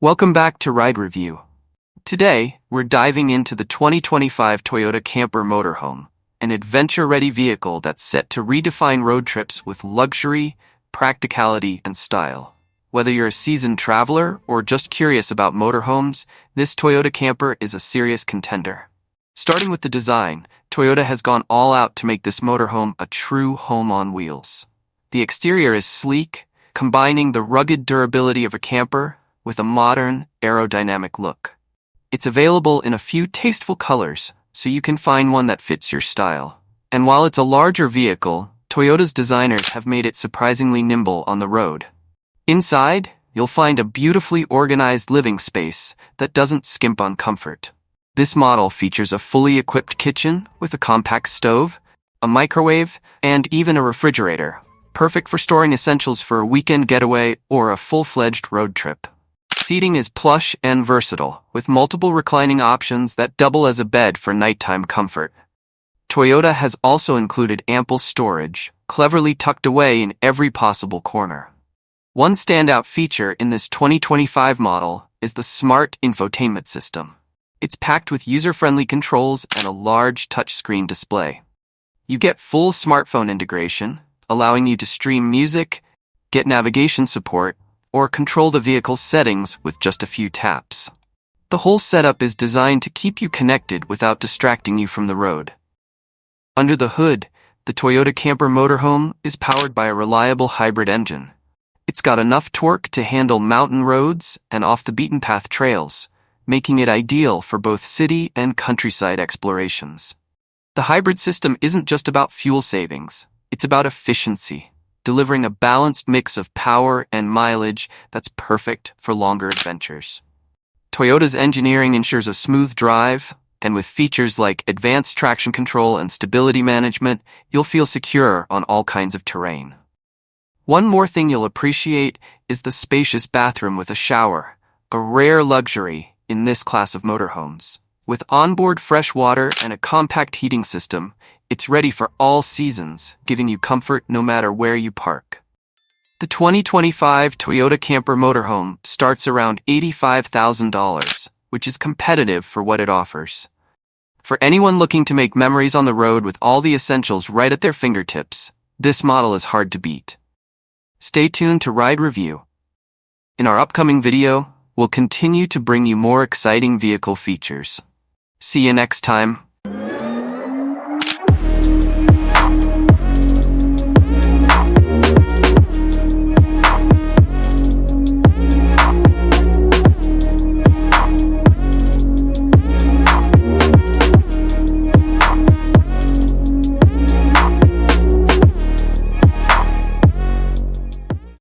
Welcome back to Ride Review. Today, we're diving into the 2025 Toyota Camper Motorhome, an adventure-ready vehicle that's set to redefine road trips with luxury, practicality, and style. Whether you're a seasoned traveler or just curious about motorhomes, this Toyota Camper is a serious contender. Starting with the design, Toyota has gone all out to make this motorhome a true home on wheels. The exterior is sleek, combining the rugged durability of a camper with a modern, aerodynamic look. It's available in a few tasteful colors, so you can find one that fits your style. And while it's a larger vehicle, Toyota's designers have made it surprisingly nimble on the road. Inside, you'll find a beautifully organized living space that doesn't skimp on comfort. This model features a fully equipped kitchen with a compact stove, a microwave, and even a refrigerator, perfect for storing essentials for a weekend getaway or a full-fledged road trip. Seating is plush and versatile, with multiple reclining options that double as a bed for nighttime comfort. Toyota has also included ample storage, cleverly tucked away in every possible corner. One standout feature in this 2025 model is the smart infotainment system. It's packed with user-friendly controls and a large touchscreen display. You get full smartphone integration, allowing you to stream music, get navigation support, or control the vehicle's settings with just a few taps. The whole setup is designed to keep you connected without distracting you from the road. Under the hood, the Toyota Camper Motorhome is powered by a reliable hybrid engine. It's got enough torque to handle mountain roads and off-the-beaten-path trails, making it ideal for both city and countryside explorations. The hybrid system isn't just about fuel savings, it's about efficiency, delivering a balanced mix of power and mileage that's perfect for longer adventures. Toyota's engineering ensures a smooth drive, and with features like advanced traction control and stability management, you'll feel secure on all kinds of terrain. One more thing you'll appreciate is the spacious bathroom with a shower, a rare luxury in this class of motorhomes. With onboard fresh water and a compact heating system, it's ready for all seasons, giving you comfort no matter where you park. The 2025 Toyota Camper Motorhome starts around $85,000, which is competitive for what it offers. For anyone looking to make memories on the road with all the essentials right at their fingertips, this model is hard to beat. Stay tuned to Ride Review. In our upcoming video, we'll continue to bring you more exciting vehicle features. See you next time.